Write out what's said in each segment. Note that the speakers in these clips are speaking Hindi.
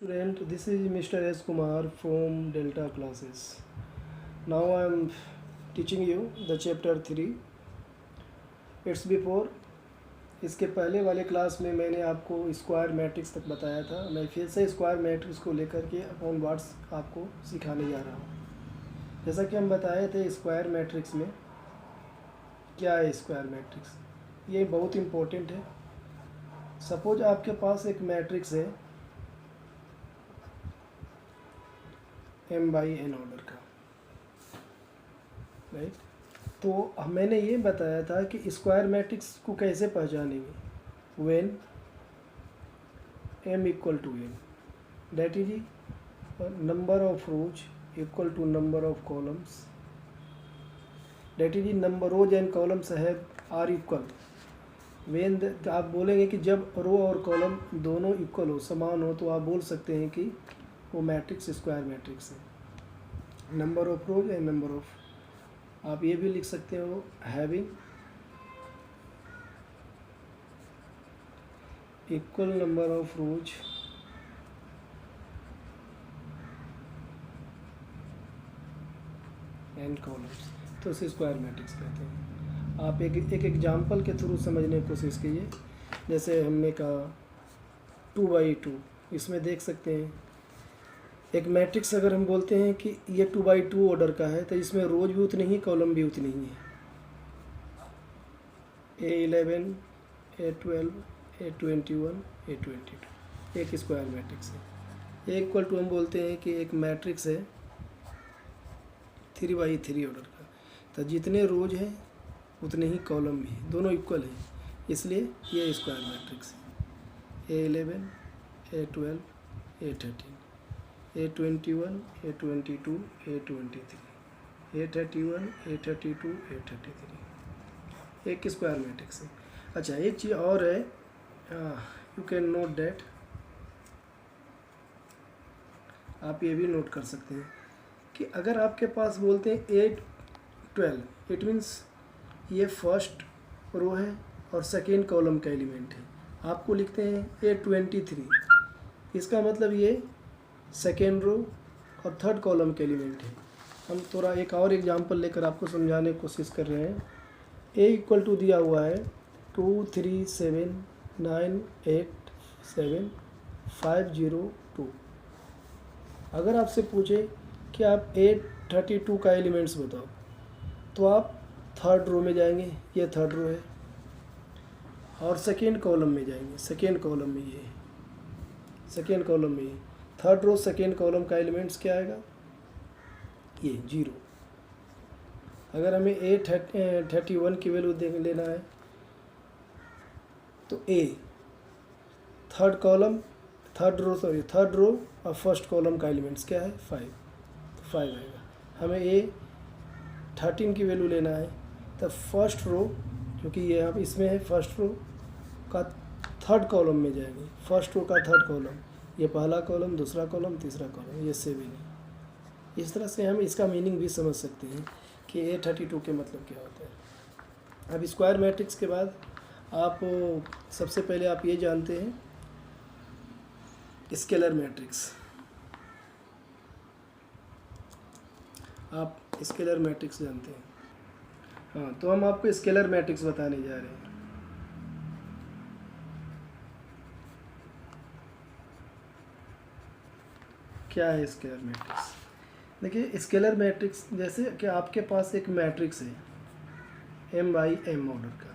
Student, this is Mr. S. Kumar from Delta classes. Now I am teaching you the chapter 3. It's before. इसके पहले वाले क्लास में मैंने आपको स्क्वायर मैट्रिक्स तक बताया था। मैं फिर से स्क्वायर मैट्रिक्स को लेकर के अपॉन वार्ड्स आपको सिखाने जा रहा हूँ। जैसा कि हम बताए थे स्क्वायर मैट्रिक्स में क्या है स्क्वायर मैट्रिक्स, ये बहुत इम्पोर्टेंट है। सपोज आपके पास एक मैट्रिक्स है m/n ऑर्डर का, राइट। तो मैंने ये बताया था कि स्क्वायर मैट्रिक्स को कैसे पहचानेंगे। When m equal to n, that is number of rows equal to number of columns, that is number rows and columns है आर इक्वल। व्हेन आप बोलेंगे कि जब रो और कॉलम दोनों इक्वल हो, समान हो, तो आप बोल सकते हैं कि वो मैट्रिक्स स्क्वायर मैट्रिक्स है। Number of rose and number of, आप ये भी लिख सकते हो having equal number of rose and columns, तो उसे स्क्वायर मैट्रिक्स कहते हैं। आप एक एग्जांपल के थ्रू समझने की कोशिश कीजिए। जैसे हमने कहा 2/2, इसमें देख सकते हैं एक मैट्रिक्स अगर हम बोलते हैं कि ये 2/2 ऑर्डर का है, तो इसमें रोज भी उतनी ही, कॉलम भी उतनी ही है। A11, A12, A21, A22 एक स्क्वायर मैट्रिक्स है। इक्वल टू हम बोलते हैं कि एक मैट्रिक्स है 3/3 ऑर्डर का, तो जितने रोज हैं उतने ही कॉलम भी हैं, दोनों इक्वल हैं, इसलिए ये स्क्वायर मैट्रिक्स है। A11, A12, A13, A21, A22, A23, A31, A32, A33 एक स्क्वायर मैट्रिक्स है। अच्छा, एक चीज़ और है, यू कैन नोट डैट, आप ये भी नोट कर सकते हैं कि अगर आपके पास बोलते हैं A12, इट मीन्स ये फर्स्ट रो है और सेकेंड कॉलम का एलिमेंट है। आपको लिखते हैं A23, इसका मतलब ये सेकेंड रो और थर्ड कॉलम के एलिमेंट है। हम थोड़ा एक और एग्जांपल लेकर आपको समझाने की कोशिश कर रहे हैं। A इक्वल टू दिया हुआ है 2 3 7 9 8 7 5 0 2। अगर आपसे पूछे कि आप A32 का एलिमेंट्स बताओ, तो आप थर्ड रो में जाएंगे, ये थर्ड रो है, और सेकेंड कॉलम में जाएंगे, सेकेंड कॉलम में ये, सेकेंड कॉलम में ये, थर्ड रो सेकेंड कॉलम का एलिमेंट्स क्या आएगा, ये 0। अगर हमें A31 की वैल्यू देख लेना है, तो A third column, third row और फर्स्ट कॉलम का एलिमेंट्स क्या है 5, तो 5 आएगा। हमें A13 की वैल्यू लेना है, तो फर्स्ट रो, क्योंकि ये यहाँ इसमें है, फर्स्ट रो का थर्ड कॉलम में जाएंगे, फर्स्ट रो का थर्ड कॉलम, ये पहला कॉलम, दूसरा कॉलम, तीसरा कॉलम, ये 7 है। इस तरह से हम इसका मीनिंग भी समझ सकते हैं कि A32 के मतलब क्या होता है। अब स्क्वायर मैट्रिक्स के बाद आप सबसे पहले आप ये जानते हैं स्केलर मैट्रिक्स। आप स्केलर मैट्रिक्स जानते हैं, हाँ, तो हम आपको स्केलर मैट्रिक्स बताने जा रहे हैं। क्या है स्केलर मैट्रिक्स? देखिए, स्केलर मैट्रिक्स जैसे कि आपके पास एक मैट्रिक्स है m/m ऑर्डर का।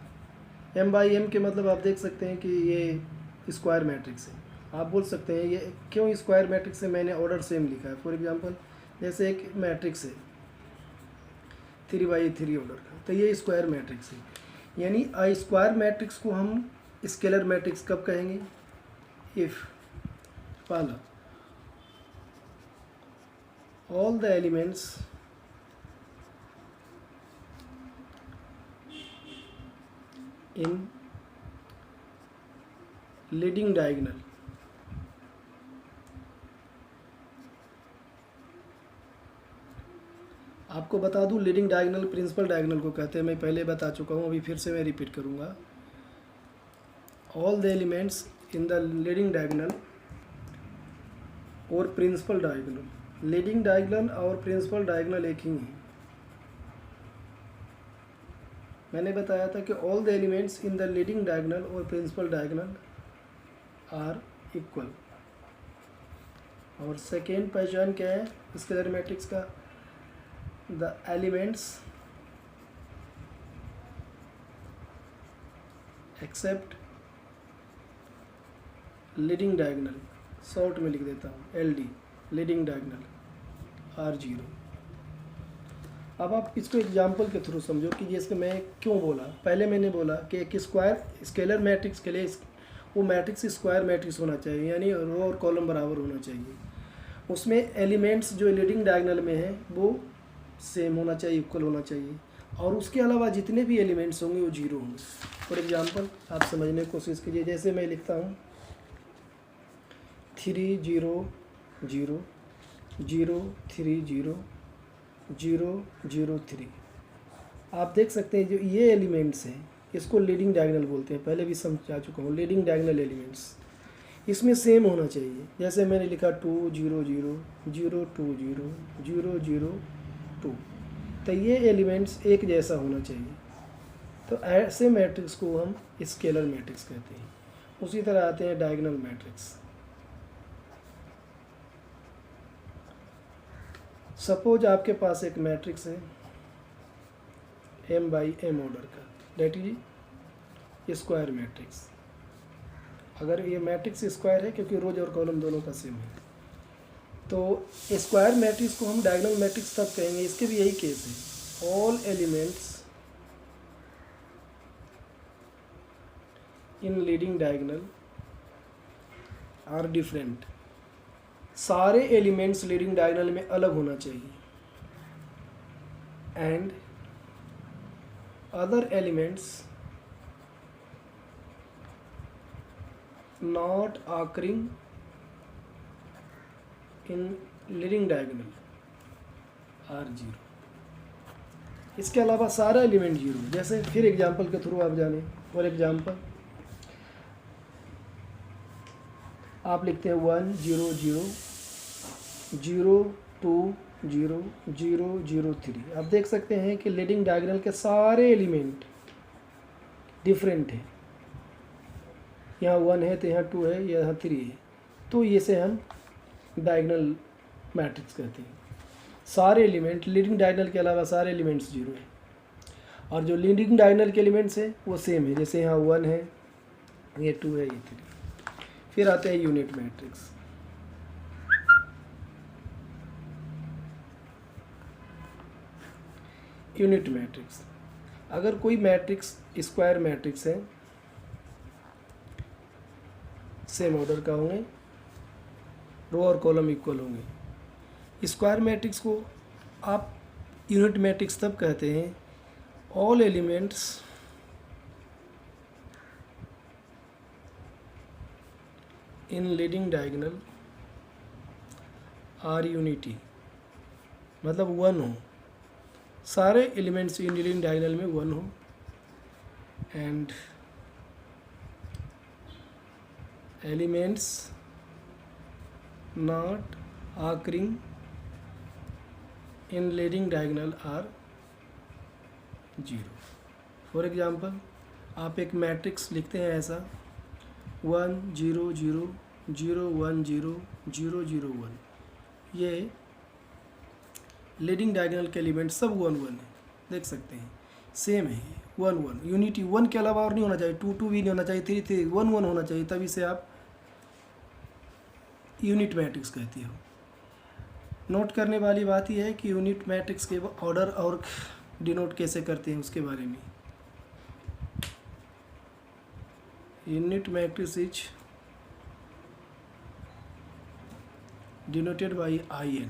m/m के मतलब आप देख सकते हैं कि ये स्क्वायर मैट्रिक्स है। आप बोल सकते हैं ये क्यों स्क्वायर मैट्रिक्स है, मैंने ऑर्डर सेम लिखा है। फॉर एग्जांपल, जैसे एक मैट्रिक्स है 3/3 ऑर्डर का, तो ये स्क्वायर मैट्रिक्स है। यानी स्क्वायर मैट्रिक्स को हम स्केलर मैट्रिक्स कब कहेंगे? इफ़ पहला all the elements in leading diagonal आपको बता दूं, लीडिंग डायगोनल प्रिंसिपल डायगोनल को कहते हैं। मैं पहले बता चुका हूं, अभी फिर से मैं रिपीट करूंगा। All the elements in the leading diagonal और प्रिंसिपल डायगोनल। लीडिंग डायगोनल और प्रिंसिपल डायगोनल एक ही हैं। मैंने बताया था कि all the elements in the leading diagonal और प्रिंसिपल डायगोनल आर इक्वल। और सेकेंड पहचान क्या है स्केलर मैट्रिक्स का? The elements except leading diagonal, short में लिख देता हूँ LD, leading diagonal are zero. अब आप इसको एग्जाम्पल के थ्रू समझो कि जैसे मैं क्यों बोला। पहले मैंने बोला कि एक स्क्वायर स्केलर मैट्रिक्स के लिए वो मैट्रिक्स स्क्वायर मैट्रिक्स होना चाहिए, यानी रो और कॉलम बराबर होना चाहिए। उसमें एलिमेंट्स जो लीडिंग डायगोनल में है वो सेम होना चाहिए, इक्वल होना चाहिए, और उसके अलावा जितने भी एलिमेंट्स होंगे वो जीरो होंगे। फॉर एग्जांपल आप समझने की कोशिश कीजिए। जैसे मैं लिखता हूँ 3 0 0 0 3 0 0 0 3। आप देख सकते हैं जो ये एलिमेंट्स हैं इसको लीडिंग डायगोनल बोलते हैं, पहले भी समझा चुका हूँ। लीडिंग डायगोनल एलिमेंट्स इसमें सेम होना चाहिए। जैसे मैंने लिखा 2 0 0 0 2 0 0 0 2, तो ये एलिमेंट्स एक जैसा होना चाहिए। तो ऐसे मैट्रिक्स को हम स्केलर मैट्रिक्स कहते हैं। उसी तरह आते हैं डायगोनल मैट्रिक्स। सपोज आपके पास एक मैट्रिक्स है m/m ऑर्डर का, डेट इज स्क्वायर मैट्रिक्स। अगर ये मैट्रिक्स स्क्वायर है क्योंकि रोज और कॉलम दोनों का सेम है, तो स्क्वायर मैट्रिक्स को हम डायगोनल मैट्रिक्स तब कहेंगे। इसके भी यही केस है। All elements in leading diagonal are different. सारे एलिमेंट्स लीडिंग डायगोनल में अलग होना चाहिए। And other elements not occurring in leading diagonal are zero. इसके अलावा सारा एलिमेंट जीरो। जैसे फिर एग्जांपल के थ्रू आप जाने। फॉर एग्जांपल आप लिखते हैं 1 0 0 0 2 0 0 0 3। आप देख सकते हैं कि लीडिंग डायगोनल के सारे एलिमेंट डिफरेंट है। यहाँ 1 है तो यहाँ 2 है, यहाँ 3 है, तो इसे हम डायगोनल मैट्रिक्स कहते हैं। सारे एलिमेंट लीडिंग डायगोनल के अलावा सारे एलिमेंट्स जीरो है, और जो लीडिंग डायगोनल के एलिमेंट्स हैं वो सेम है। जैसे यहाँ 1 है, ये 2 है, ये 3। फिर आते हैं यूनिट मैट्रिक्स। यूनिट मैट्रिक्स, अगर कोई मैट्रिक्स स्क्वायर मैट्रिक्स है, सेम ऑर्डर का होंगे, रो और कॉलम इक्वल होंगे। स्क्वायर मैट्रिक्स को आप यूनिट मैट्रिक्स तब कहते हैं all elements in leading diagonal are unity, मतलब 1 हो। सारे एलिमेंट्स इन लीडिंग डायगोनल में 1 हो। And elements not occurring in leading diagonal are zero. For example आप एक मैट्रिक्स लिखते हैं ऐसा 1 0 0 0 1 0 0 0 1। ये लीडिंग डायगोनल के एलिमेंट सब 1 1 है, देख सकते हैं सेम है 1 1। यूनिटी 1 के अलावा और नहीं होना चाहिए, 2 2 भी नहीं होना चाहिए, 3 3 1 1 होना चाहिए, तभी से आप यूनिट मैट्रिक्स कहती हो। नोट करने वाली बात यह है कि यूनिट मैट्रिक्स के ऑर्डर और डिनोट कैसे करते हैं उसके बारे में। Unit matrix is denoted by IN।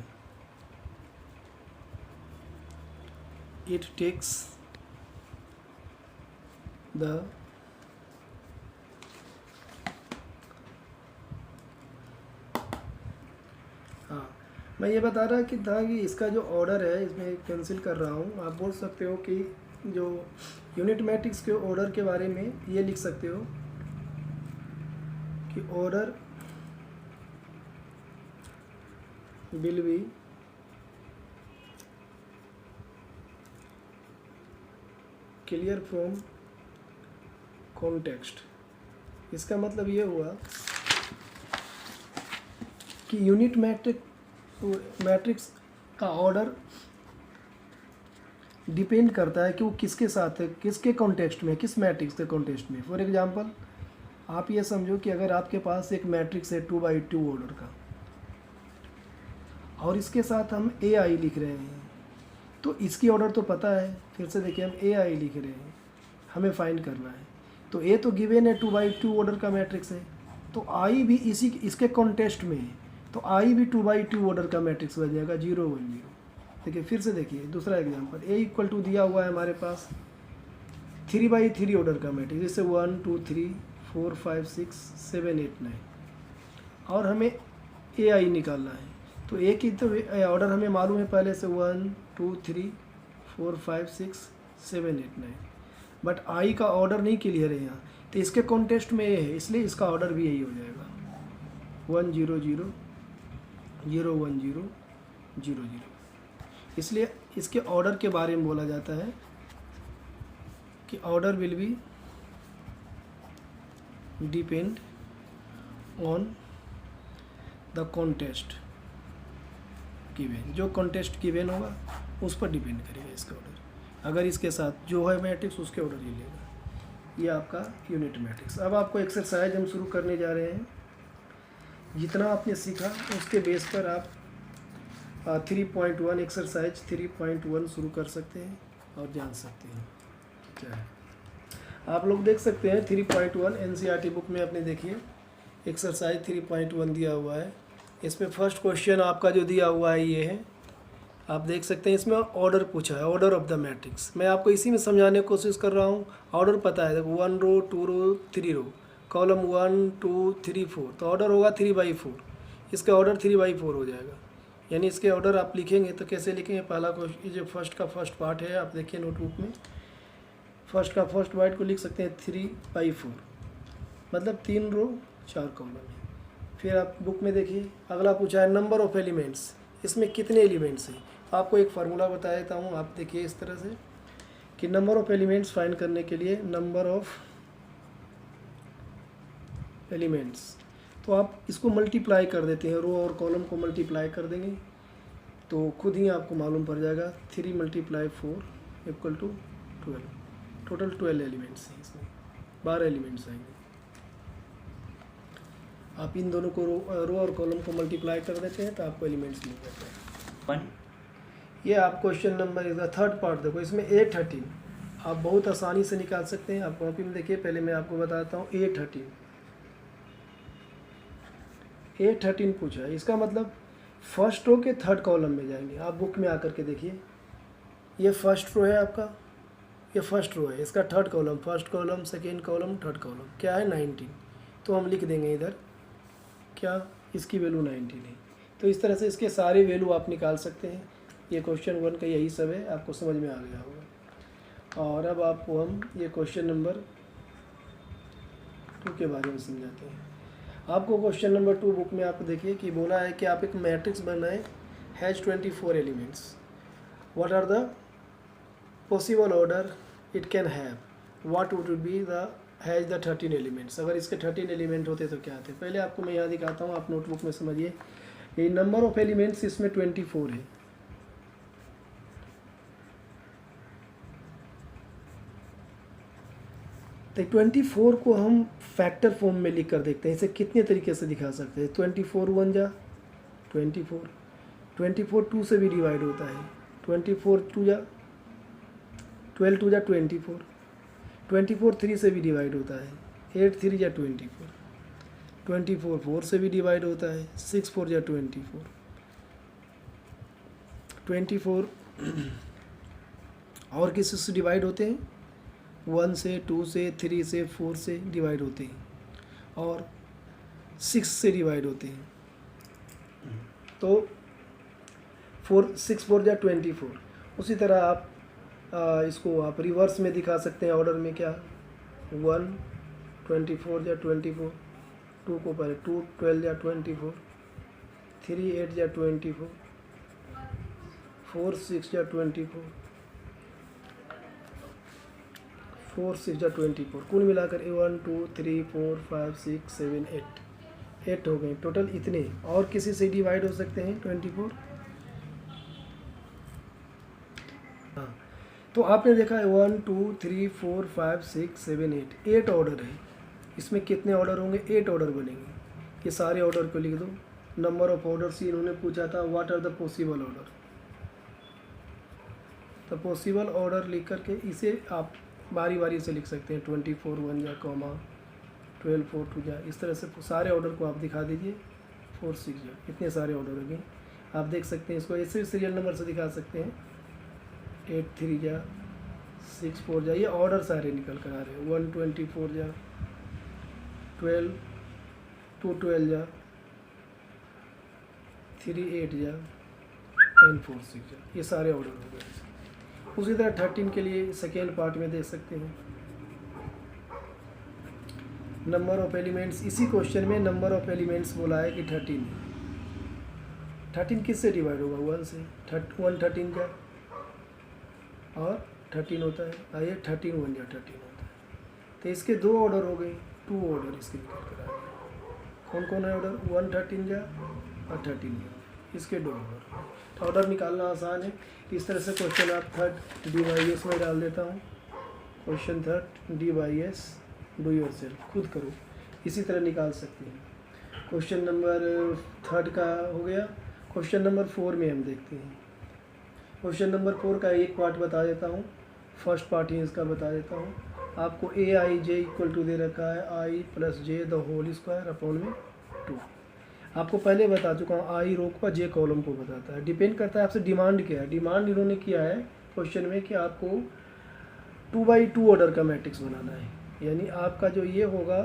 It takes the मैं ये बता रहा कि था कि इसका जो ऑर्डर है इसमें कैंसिल कर रहा हूँ। आप बोल सकते हो कि जो यूनिट मैट्रिक्स के ऑर्डर के बारे में ये लिख सकते हो कि order will be clear from context। इसका मतलब ये हुआ कि यूनिट मैट्रिक्स का ऑर्डर डिपेंड करता है कि वो किसके साथ है, किसके कॉन्टेक्स्ट में, किस मैट्रिक्स के कॉन्टेक्स्ट में। फॉर एग्जांपल आप ये समझो कि अगर आपके पास एक मैट्रिक्स है 2x2 ऑर्डर का और इसके साथ हम AI लिख रहे हैं, तो इसकी ऑर्डर तो पता है। फिर से देखिए हम AI लिख रहे हैं, हमें फाइंड करना है। तो A तो गिवन है 2x2 ऑर्डर का मैट्रिक्स है, तो I भी इसके कॉन्टेक्स्ट में है, तो I भी 2x2 ऑर्डर का मैट्रिक्स बन जाएगा 0 1 0। देखिए फिर से देखिए दूसरा एग्जांपल, A इक्वल टू दिया हुआ है हमारे पास 3x3 ऑर्डर का मैट्रिक्स, जैसे 1 2 3 4 5 6 7 8 9, और हमें AI निकालना है। तो A की तो ऑर्डर हमें मालूम है पहले से 1 2 3 4 5 6 7 8 9, बट I का ऑर्डर नहीं क्लियर है यहाँ, तो इसके कॉन्टेक्स्ट में A है, इसलिए इसका ऑर्डर भी यही हो जाएगा 1 0 0 0 1 0 0 0। इसलिए इसके ऑर्डर के बारे में बोला जाता है कि order will be depend on the context given. जो कॉन्टेक्स्ट गिवन होगा उस पर डिपेंड करेगा इसका ऑर्डर। अगर इसके साथ जो है मैट्रिक्स उसके ऑर्डर ही लेगा। ये आपका यूनिट मैट्रिक्स। अब आपको एक्सरसाइज हम शुरू करने जा रहे हैं। जितना आपने सीखा उसके बेस पर आप 3.1 एक्सरसाइज 3.1 शुरू कर सकते हैं और जान सकते हैं क्या है। आप लोग देख सकते हैं 3.1 NCERT बुक में अपने देखिए एक्सरसाइज 3.1 दिया हुआ है। इसमें फर्स्ट क्वेश्चन आपका जो दिया हुआ है ये है, आप देख सकते हैं इसमें ऑर्डर पूछा है, ऑर्डर ऑफ द मैट्रिक्स। मैं आपको इसी में समझाने की कोशिश कर रहा हूँ। ऑर्डर पता है, 1 रो 2 रो 3 रो, कॉलम 1 2 3 4, तो ऑर्डर होगा 3/4। इसका ऑर्डर 3/4 हो जाएगा। यानी इसके ऑर्डर आप लिखेंगे तो कैसे लिखेंगे, पहला क्वेश्चन जो फर्स्ट का फर्स्ट पार्ट है आप देखिए नोटबुक में, फर्स्ट का फर्स्ट पार्ट को लिख सकते हैं 3/4, मतलब 3 रो 4 कॉलम है। फिर आप बुक में देखिए अगला पूछा है नंबर ऑफ एलिमेंट्स, इसमें कितने एलिमेंट्स हैं। आपको एक फार्मूला बता देता हूँ, आप देखिए इस तरह से कि नंबर ऑफ एलिमेंट्स फाइंड करने के लिए नंबर ऑफ एलिमेंट्स, तो आप इसको मल्टीप्लाई कर देते हैं, रो और कॉलम को मल्टीप्लाई कर देंगे तो खुद ही आपको मालूम पड़ जाएगा 3 × 4 = 12। टोटल 12 एलिमेंट्स हैं, इसमें 12 एलिमेंट्स आएंगे। आप इन दोनों को रो और कॉलम को मल्टीप्लाई कर देते हैं तो आपको एलिमेंट्स मिल जाते हैं। ये आप क्वेश्चन नंबर इसका थर्ड पार्ट देखो, इसमें A13 आप बहुत आसानी से निकाल सकते हैं। आप कॉपी में देखिए, पहले मैं आपको बताता हूँ। A13 पूछा है, इसका मतलब फर्स्ट रो के थर्ड कॉलम में जाएंगे। आप बुक में आकर के देखिए, ये फर्स्ट रो है आपका, ये फर्स्ट रो है, इसका third column, first column second column third column क्या है 19, तो हम लिख देंगे इधर क्या, इसकी वैल्यू 19 है। तो इस तरह से इसके सारे वैल्यू आप निकाल सकते हैं। ये क्वेश्चन 1 का यही सब है, आपको समझ में आ गया होगा। और अब आपको हम ये क्वेश्चन नंबर 2 के बारे में समझाते हैं। आपको क्वेश्चन नंबर 2 बुक में आप देखिए कि बोला है कि आप एक मैट्रिक्स बनाएं, has 24 elements, what are the possible order it can have, what would be the has the 13 elements. अगर इसके 13 एलिमेंट होते तो क्या आते। पहले आपको मैं यहाँ दिखाता हूँ, आप नोटबुक में समझिए। ये नंबर ऑफ एलिमेंट्स इसमें 24 है। तो 24 को हम फैक्टर फॉर्म में लिख कर देखते हैं। इसे कितने तरीके से दिखा सकते हैं। 24 1 जा 24, 24 2 से भी डिवाइड होता है, 24 2 जा 12 2 जा 24, 24 3 से भी डिवाइड होता है, 8 3 जा 24, 24 4 से भी डिवाइड होता है, 6 4 जा 24, 24 और किसी से डिवाइड होते हैं, 1 से 2 से 3 से 4 से डिवाइड होते हैं और 6 से डिवाइड होते हैं। तो 6 4 जा 24। उसी तरह आप इसको आप रिवर्स में दिखा सकते हैं ऑर्डर में। क्या 1 24 जा 24, 2 को पहले 2 12 जा 24, 3 8 जा 24, 4 6 जा 24, 4 6 जा 24, कुल मिलाकर 1 2 3 4 5 6 7 8 हो गए टोटल इतने। और किसी से डिवाइड हो सकते हैं 24। हाँ, तो आपने देखा है 1 2 3 4 5 6 7 8 ऑर्डर है। इसमें कितने ऑर्डर होंगे? 8 ऑर्डर बनेंगे। ये सारे ऑर्डर को लिख दो। नंबर ऑफ ऑर्डर्स इन्होंने पूछा था, what are the possible order. तो पॉसिबल ऑर्डर लिख करके इसे आप बारी बारी से लिख सकते हैं। 24 1 जा कॉमा 12 4 2 जा, इस तरह से सारे ऑर्डर को आप दिखा दीजिए। 4 6 जा, इतने सारे ऑर्डर हो गए। आप देख सकते हैं, इसको ऐसे सीरियल नंबर से दिखा सकते हैं। 8 3 जा 6 4 जा, ये ऑर्डर सारे निकल कर आ रहे हैं। 1 24 जा 12 2 12 जा 3 8 जा एंड 4 6 जा, ये सारे ऑर्डर हो गए। उसी तरह 13 के लिए सेकेंड पार्ट में दे सकते हैं। नंबर ऑफ एलिमेंट्स, इसी क्वेश्चन में नंबर ऑफ एलिमेंट्स बोला है कि 13 है। 13 किससे डिवाइड होगा? 1 से। 1 13 जा और 13 होता है। आइए 13 1 जा 13 होता है। तो इसके 2 ऑर्डर हो गए, 2 ऑर्डर इसके निकल कर आ गए। कौन कौन है ऑर्डर? 1 13 जा और 13 जा, इसके 2 ऑर्डर। तो ऑर्डर निकालना आसान है। इस तरह से क्वेश्चन आप थर्ड डी/एस में डाल देता हूँ। Question third D S, do yourself, खुद करो। इसी तरह निकाल सकते हैं। क्वेश्चन नंबर थर्ड का हो गया। क्वेश्चन नंबर 4 में हम देखते हैं। क्वेश्चन नंबर 4 का एक पार्ट बता देता हूँ, फर्स्ट पार्ट ही इसका बता देता हूँ। आपको ए आई जे इक्वल टू दे रखा है I plus J the whole square upon में 2। आपको पहले बता चुका हूँ, आई रो को जे कॉलम को बताता है। डिपेंड करता है आपसे डिमांड क्या है। डिमांड इन्होंने किया है क्वेश्चन में कि आपको 2x2 ऑर्डर का मैट्रिक्स बनाना है, यानी आपका जो ये होगा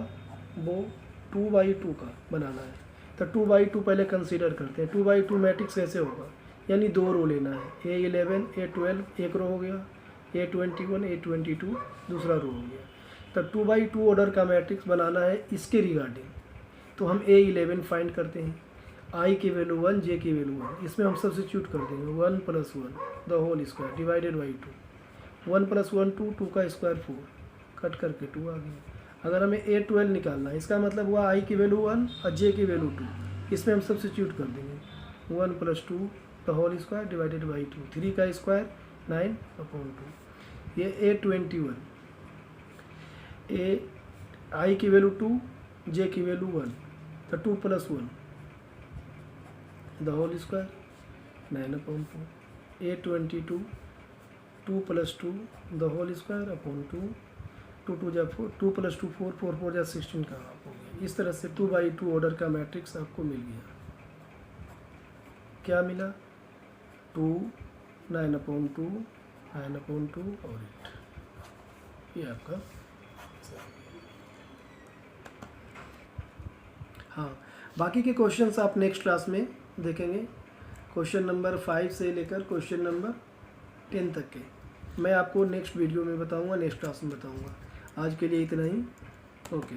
वो 2x2 का बनाना है। तो 2x2 पहले कंसीडर करते हैं। 2x2 मैट्रिक्स कैसे होगा? यानी 2 रो लेना है। A11 A12 एक रो हो गया, A21 A22 दूसरा रो हो गया। तो 2x2 ऑर्डर का मैट्रिक्स बनाना है इसके रिगार्डिंग। तो हम A11 फाइंड करते हैं। I की वैल्यू 1, J की वैल्यू 1, इसमें हम सब्स्टिट्यूट कर देंगे। 1 + 1 the whole square divided by 2। 1 + 1 2, 2 का स्क्वायर 4, कट करके 2 आ गया। अगर हमें A12 निकालना है, इसका मतलब हुआ I की वैल्यू 1 और J की वैल्यू 2, इसमें हम सब्स्टिट्यूट कर देंगे। 1 + 2 the whole square divided by 2, 3 का स्क्वायर 9/2। ये A21, I की वैल्यू 2, J की वैल्यू 1, तो 2 + 1 the whole square 9/2। A22 2 + 2 the whole square upon 2, 2 2 जा 4, 2 + 2 4, 4 4 जा 16 का आप हो गया। इस तरह से 2x2 ऑर्डर का मैट्रिक्स आपको मिल गया। क्या मिला? 2 9/2 9/2 और 8, ये आपका। हाँ, बाकी के क्वेश्चंस आप नेक्स्ट क्लास में देखेंगे। क्वेश्चन नंबर 5 से लेकर क्वेश्चन नंबर 10 तक के मैं आपको नेक्स्ट वीडियो में बताऊंगा, नेक्स्ट क्लास में बताऊंगा। आज के लिए इतना ही। ओके।